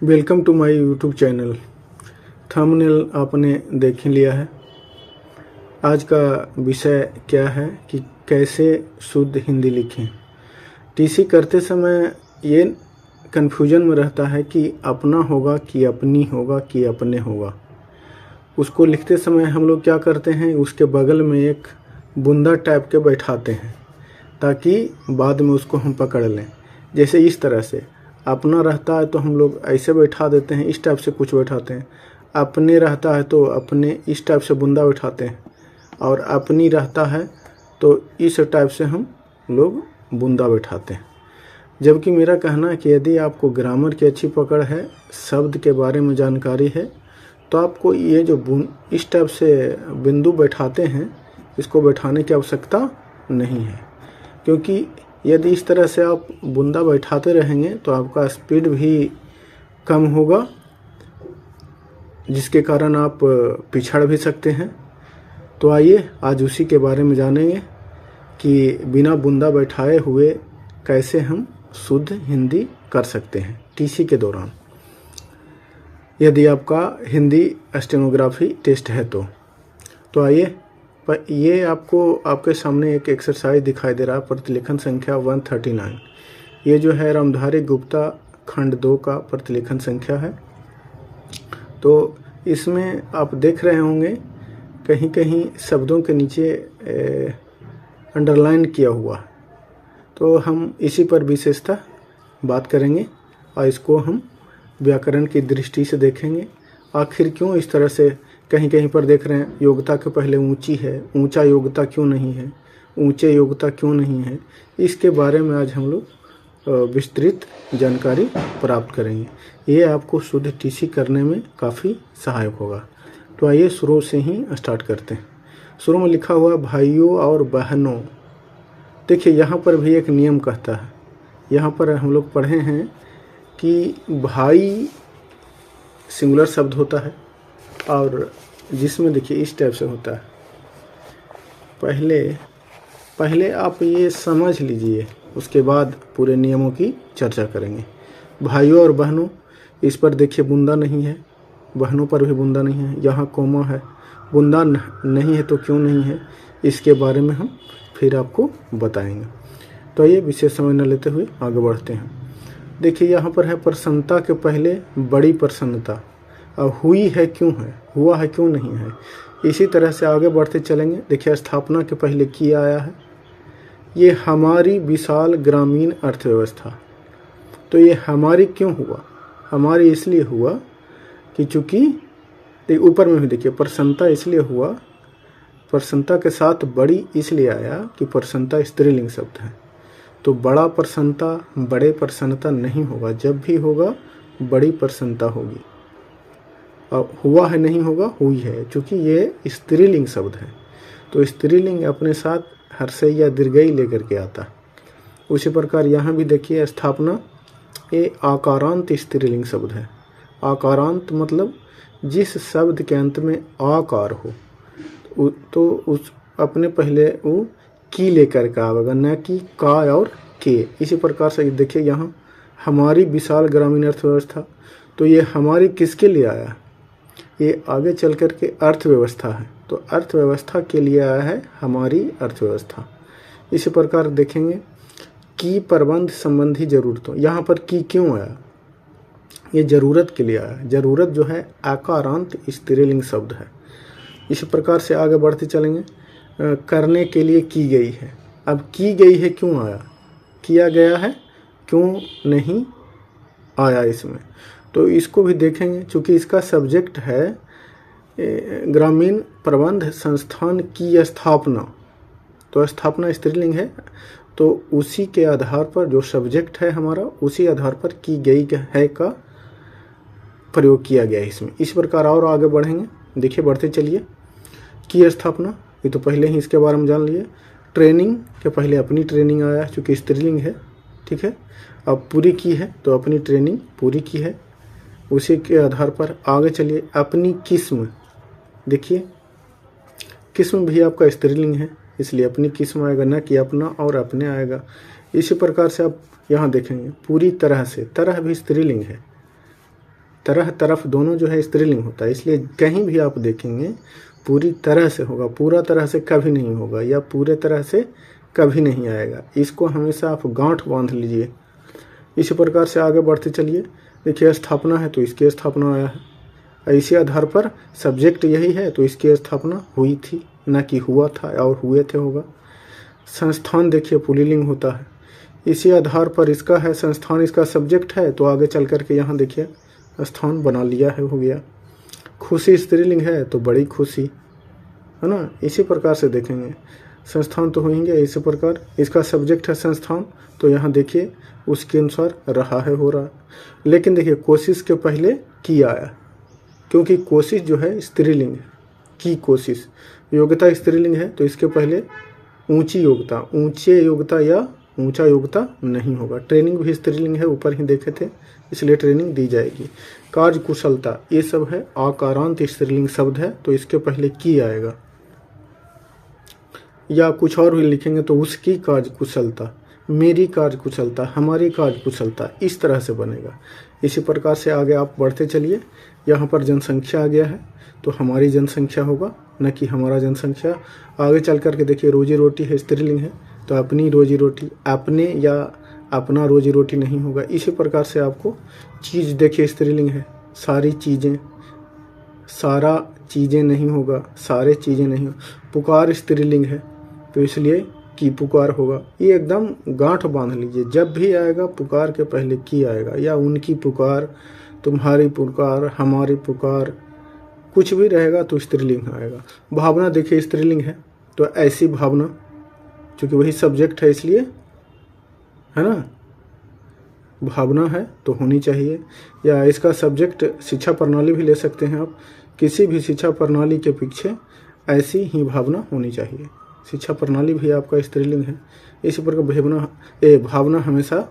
Welcome to my YouTube channel. Thumbnail आपने देख लिया है। आज का विषय क्या है कि कैसे शुद्ध हिंदी लिखें। टीसी करते समय ये कन्फ्यूजन में रहता है कि अपना होगा कि अपनी होगा कि अपने होगा। उसको लिखते समय हम लोग क्या करते हैं, उसके बगल में एक बुंदा टाइप के बैठाते हैं ताकि बाद में उसको हम पकड़ लें। जैसे इस तरह से अपना रहता है तो हम लोग ऐसे बैठा देते हैं, इस टाइप से कुछ बैठाते हैं। अपने रहता है तो अपने इस टाइप से बुंदा बैठाते हैं, और अपनी रहता है तो इस टाइप से हम लोग बुंदा बैठाते हैं। जबकि मेरा कहना है कि यदि आपको ग्रामर की अच्छी पकड़ है, शब्द के बारे में जानकारी है, तो आपको ये जो इस टाइप से बिंदु बैठाते हैं, इसको बैठाने की आवश्यकता नहीं है। क्योंकि यदि इस तरह से आप बुंदा बैठाते रहेंगे तो आपका स्पीड भी कम होगा, जिसके कारण आप पिछड़ भी सकते हैं। तो आइए आज उसी के बारे में जानेंगे कि बिना बुंदा बैठाए हुए कैसे हम शुद्ध हिंदी कर सकते हैं टीसी के दौरान, यदि आपका हिंदी स्टेनोग्राफी टेस्ट है तो आइए। पर ये आपको आपके सामने एक एक्सरसाइज दिखाई दे रहा है, प्रतिलेखन संख्या 139। ये जो है रामधारी गुप्ता खंड 2 का प्रतिलेखन संख्या है। तो इसमें आप देख रहे होंगे कहीं कहीं शब्दों के नीचे अंडरलाइन किया हुआ। तो हम इसी पर विशेषतः बात करेंगे और इसको हम व्याकरण की दृष्टि से देखेंगे। आखिर क्यों इस तरह से कहीं कहीं पर देख रहे हैं योग्यता के पहले ऊंची है, ऊंचा योग्यता क्यों नहीं है, ऊंचे योग्यता क्यों नहीं है, इसके बारे में आज हम लोग विस्तृत जानकारी प्राप्त करेंगे। ये आपको शुद्ध टीसी करने में काफ़ी सहायक होगा। तो आइए शुरू से ही स्टार्ट करते हैं। शुरू में लिखा हुआ भाइयों और बहनों। देखिए यहाँ पर भी एक नियम कहता है। यहाँ पर हम लोग पढ़े हैं कि भाई सिंगुलर शब्द होता है, और जिसमें देखिए इस टाइप से होता है। पहले आप ये समझ लीजिए, उसके बाद पूरे नियमों की चर्चा करेंगे। भाइयों और बहनों, इस पर देखिए बुंदा नहीं है, बहनों पर भी बुंदा नहीं है, यहाँ कोमा है। बुंदा नहीं है तो क्यों नहीं है, इसके बारे में हम फिर आपको बताएंगे। तो ये विशेष समय न लेते हुए आगे बढ़ते हैं। देखिए यहाँ पर है प्रसन्नता के पहले बड़ी प्रसन्नता। अब हुई है क्यों है, हुआ है क्यों नहीं है। इसी तरह से आगे बढ़ते चलेंगे। देखिए स्थापना के पहले की आया है, ये हमारी विशाल ग्रामीण अर्थव्यवस्था। तो ये हमारी क्यों हुआ, हमारी इसलिए हुआ कि चूँकि ऊपर में भी देखिए प्रसन्नता इसलिए हुआ, प्रसन्नता के साथ बड़ी इसलिए आया कि प्रसन्नता स्त्रीलिंग शब्द है। तो बड़ा प्रसन्नता, बड़े प्रसन्नता नहीं होगा, जब भी होगा बड़ी प्रसन्नता होगी। अब हुआ है नहीं होगा, हुई है, क्योंकि ये स्त्रीलिंग शब्द है। तो स्त्रीलिंग अपने साथ हर्षई या दीर्घई लेकर के आता। उसी प्रकार यहाँ भी देखिए स्थापना, ये आकारांत स्त्रीलिंग शब्द है। आकारांत मतलब जिस शब्द के अंत में आकार हो, तो उस अपने पहले वो की लेकर के आवेगा, न कि का और के। इसी प्रकार से देखिए यहाँ हमारी विशाल ग्रामीण अर्थव्यवस्था। तो ये हमारी किसके लिए आया, ये आगे चल कर के अर्थव्यवस्था है। तो अर्थव्यवस्था के लिए आया है हमारी अर्थव्यवस्था। इसी प्रकार देखेंगे की प्रबंध संबंधी जरूरतों। यहाँ पर की क्यों आया, ये जरूरत के लिए आया। जरूरत जो है आकारांत स्त्रीलिंग शब्द है। इसी प्रकार से आगे बढ़ते चलेंगे। करने के लिए की गई है। अब की गई है क्यों आया, किया गया है क्यों नहीं आया इसमें। तो इसको भी देखेंगे, चूँकि इसका सब्जेक्ट है ग्रामीण प्रबंध संस्थान की स्थापना। तो स्थापना स्त्रीलिंग है, तो उसी के आधार पर जो सब्जेक्ट है हमारा, उसी आधार पर की गई है का प्रयोग किया गया है इसमें। इस प्रकार और आगे बढ़ेंगे। देखिए बढ़ते चलिए। की स्थापना, ये तो पहले ही इसके बारे में जान लिए। ट्रेनिंग के पहले अपनी ट्रेनिंग आया, चूँकि स्त्रीलिंग है, ठीक है। अब पूरी की है तो अपनी ट्रेनिंग पूरी की है। उसी के आधार पर आगे चलिए। अपनी किस्म, देखिए किस्म भी आपका स्त्रीलिंग है, इसलिए अपनी किस्म आएगा, न कि अपना और अपने आएगा। इसी प्रकार से आप यहाँ देखेंगे पूरी तरह से, तरह भी स्त्रीलिंग है, तरह तरफ दोनों जो है स्त्रीलिंग होता है, इसलिए कहीं भी आप देखेंगे पूरी तरह से होगा, पूरा तरह से कभी नहीं होगा या पूरे तरह से कभी नहीं आएगा। इसको हमेशा आप गांठ बांध लीजिए। इसी प्रकार से आगे बढ़ते चलिए। देखिए स्थापना है तो इसकी स्थापना आया है, इसी आधार पर सब्जेक्ट यही है तो इसकी स्थापना हुई थी, न कि हुआ था और हुए थे होगा। संस्थान देखिए पुल्लिंग होता है, इसी आधार पर इसका है संस्थान, इसका सब्जेक्ट है तो आगे चल कर के यहाँ देखिए स्थान बना लिया है, हो गया। खुशी स्त्रीलिंग है तो बड़ी खुशी, है ना। इसी प्रकार से देखेंगे संस्थान तो होंगे। इसी प्रकार इसका सब्जेक्ट है संस्थान तो यहाँ देखिए उसके अनुसार रहा है, हो रहा है। लेकिन देखिए कोशिश के पहले की आया, क्योंकि कोशिश जो है स्त्रीलिंग है, की कोशिश। योग्यता स्त्रीलिंग है तो इसके पहले ऊंची योग्यता, ऊंचे योग्यता या ऊंचा योग्यता नहीं होगा। ट्रेनिंग भी स्त्रीलिंग है, ऊपर ही देखे थे, इसलिए ट्रेनिंग दी जाएगी। कार्य कुशलता ये सब है आकारांत स्त्रीलिंग शब्द है तो इसके पहले की आएगा, या कुछ और भी लिखेंगे तो उसकी कार्य कुशलता, मेरी कार्य कुशलता, हमारी कार्य कुशलता, इस तरह से बनेगा। इसी प्रकार से आगे आप बढ़ते चलिए। यहाँ पर जनसंख्या आ गया है तो हमारी जनसंख्या होगा, न कि हमारा जनसंख्या। आगे चल कर के देखिए रोजी रोटी है, स्त्रीलिंग है तो अपनी रोजी रोटी, अपने या अपना रोजी रोटी नहीं होगा। इसी प्रकार से आपको चीज़ देखिए स्त्रीलिंग है, सारी चीज़ें, सारा चीज़ें नहीं होगा, सारे चीज़ें नहीं। पुकार स्त्रीलिंग है तो इसलिए की पुकार होगा। ये एकदम गांठ बांध लीजिए, जब भी आएगा पुकार के पहले की आएगा, या उनकी पुकार, तुम्हारी पुकार, हमारी पुकार, कुछ भी रहेगा तो स्त्रीलिंग आएगा। भावना देखिए स्त्रीलिंग है तो ऐसी भावना, क्योंकि वही सब्जेक्ट है इसलिए, है ना, भावना है तो होनी चाहिए। या इसका सब्जेक्ट शिक्षा प्रणाली भी ले सकते हैं आप, किसी भी शिक्षा प्रणाली के पीछे ऐसी ही भावना होनी चाहिए। शिक्षा प्रणाली भी आपका स्त्रीलिंग है। इसी प्रकार भावना हमेशा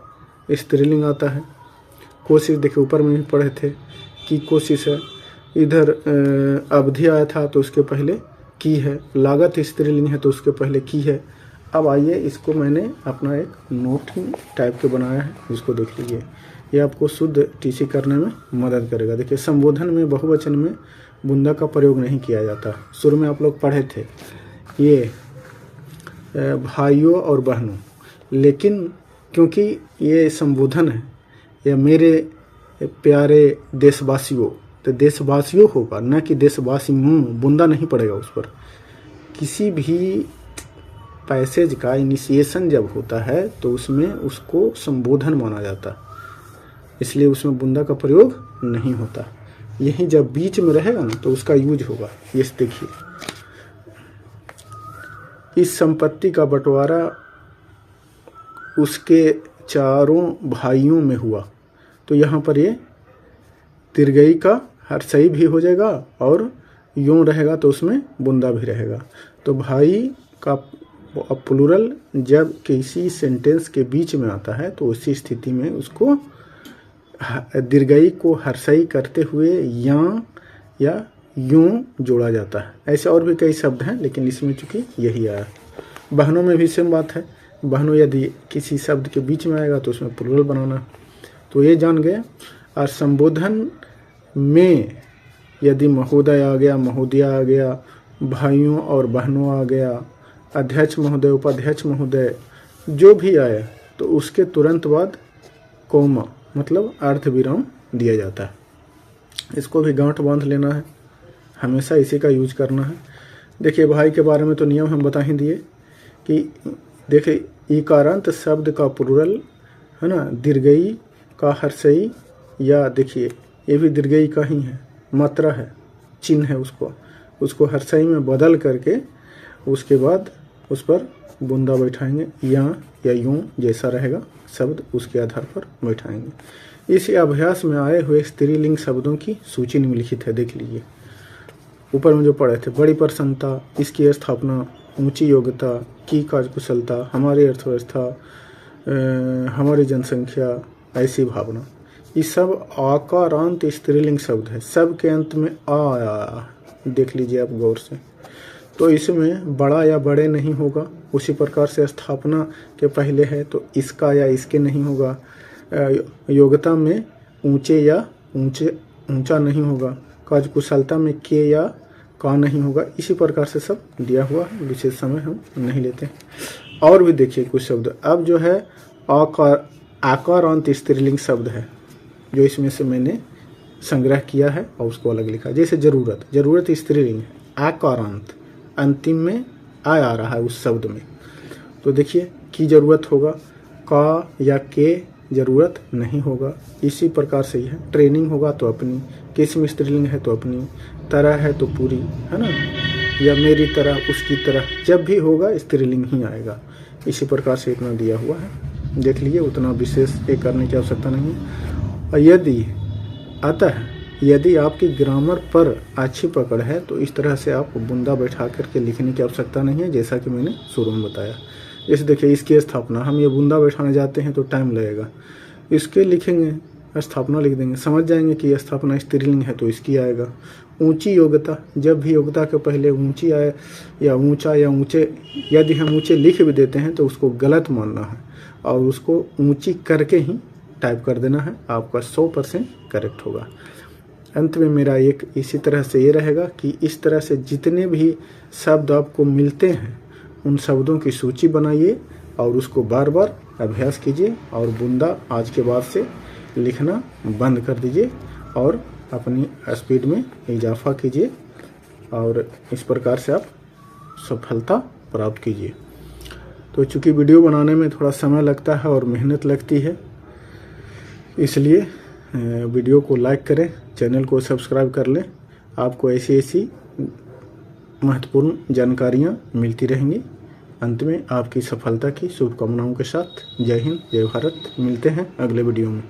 स्त्रीलिंग आता है। कोशिश देखिए ऊपर में भी पढ़े थे कि कोशिश है, इधर अवधि आया था तो उसके पहले की है। लागत स्त्रीलिंग है तो उसके पहले की है। अब आइए, इसको मैंने अपना एक नोट टाइप के बनाया है, इसको देख लीजिए, ये आपको शुद्ध टीसी करने में मदद करेगा। देखिए संबोधन में बहुवचन में बुंदा का प्रयोग नहीं किया जाता। शुरू में आप लोग पढ़े थे ये भाइयों और बहनों, लेकिन क्योंकि ये संबोधन है, या मेरे प्यारे देशवासियों, तो देशवासियों होगा, न कि देशवासी, बुंदा नहीं पड़ेगा उस पर। किसी भी पैसेज का इनिशिएशन जब होता है तो उसमें उसको संबोधन माना जाता, इसलिए उसमें बुंदा का प्रयोग नहीं होता। यही जब बीच में रहेगा ना तो उसका यूज होगा। ये देखिए, इस संपत्ति का बंटवारा उसके चारों भाइयों में हुआ, तो यहाँ पर ये दीर्घई का हर्षई भी हो जाएगा और यूं रहेगा तो उसमें बुंदा भी रहेगा। तो भाई का प्लूरल जब किसी सेंटेंस के बीच में आता है तो उसी स्थिति में उसको दीर्घई को हर्षई करते हुए या यूं जोड़ा जाता है। ऐसे और भी कई शब्द हैं, लेकिन इसमें चूंकि यही आया। बहनों में भी सेम बात है। बहनों यदि किसी शब्द के बीच में आएगा तो उसमें प्लूरल बनाना, तो ये जान गए। और संबोधन में यदि महोदय आ गया, महोदया आ गया, भाइयों और बहनों आ गया, अध्यक्ष महोदय, उपाध्यक्ष महोदय, जो भी आए तो उसके तुरंत बाद कोमा मतलब अर्थ विराम दिया जाता है। इसको भी गांठ बांध लेना है, हमेशा इसी का यूज करना है। देखिए भाई के बारे में तो नियम हम बता ही दिए कि देखिए इकारांत शब्द का प्लूरल है ना, दीर्घई का हर्षई, या देखिए ये भी दीर्घई का ही है, मात्रा है, चिन्ह है, उसको हर्षई में बदल करके उसके बाद उस पर बुंदा बैठाएंगे, या यूं जैसा रहेगा शब्द उसके आधार पर बैठाएंगे। इस अभ्यास में आए हुए स्त्रीलिंग शब्दों की सूची निम्नलिखित है, देख लीजिए। ऊपर में जो पढ़े थे, बड़ी प्रसन्नता, इसकी स्थापना, ऊंची योग्यता, की कार्यकुशलता, हमारी अर्थव्यवस्था, हमारी जनसंख्या, ऐसी भावना, ये सब आकारांत स्त्रीलिंग शब्द है। सब के अंत में आ आया, देख लीजिए आप गौर से। तो इसमें बड़ा या बड़े नहीं होगा। उसी प्रकार से स्थापना के पहले है तो इसका या इसके नहीं होगा। योग्यता में ऊंचे या ऊंचे ऊंचा नहीं होगा, कार्यकुशलता में के या का नहीं होगा। इसी प्रकार से सब दिया हुआ है, विशेष समय हम नहीं लेते। और भी देखिए कुछ शब्द। अब जो है आकारांत स्त्रीलिंग शब्द है जो इसमें से मैंने संग्रह किया है और उसको अलग लिखा। जैसे जरूरत, जरूरत स्त्रीलिंग है, आकारांत, अंतिम में आ रहा है उस शब्द में। तो देखिए की जरूरत होगा, का या के जरूरत नहीं होगा। इसी प्रकार से ही है। ट्रेनिंग होगा तो अपनी, किस्म स्त्रीलिंग है तो अपनी, तरह है तो पूरी, है ना, या मेरी तरह, उसकी तरह, जब भी होगा स्त्रीलिंग ही आएगा। इसी प्रकार से इतना दिया हुआ है, देख लीजिए, उतना विशेष ये करने की आवश्यकता नहीं है। और यदि आपकी ग्रामर पर अच्छी पकड़ है तो इस तरह से आप बुंदा बैठा करके लिखने की आवश्यकता नहीं है, जैसा कि मैंने शुरू में बताया। जैसे देखिए इसकी स्थापना, हम ये बुंदा बैठाने जाते हैं तो टाइम लगेगा, इसके लिखेंगे, स्थापना लिख देंगे, समझ जाएंगे कि स्थापना स्त्रीलिंग है तो इसकी आएगा। ऊंची योग्यता, जब भी योग्यता के पहले ऊंची आए या ऊंचा या ऊंचे, यदि हम ऊंचे लिख भी देते हैं तो उसको गलत मानना है और उसको ऊंची करके ही टाइप कर देना है, आपका 100% करेक्ट होगा। अंत में मेरा एक इसी तरह से ये रहेगा कि इस तरह से जितने भी शब्द आपको मिलते हैं उन शब्दों की सूची बनाइए और उसको बार बार अभ्यास कीजिए और बुंदा आज के बाद से लिखना बंद कर दीजिए और अपनी स्पीड में इजाफा कीजिए और इस प्रकार से आप सफलता प्राप्त कीजिए। तो चूँकि वीडियो बनाने में थोड़ा समय लगता है और मेहनत लगती है, इसलिए वीडियो को लाइक करें, चैनल को सब्सक्राइब कर लें। आपको ऐसी महत्वपूर्ण जानकारियाँ मिलती रहेंगी। अंत में आपकी सफलता की शुभकामनाओं के साथ जय हिंद, जय भारत। मिलते हैं अगले वीडियो में।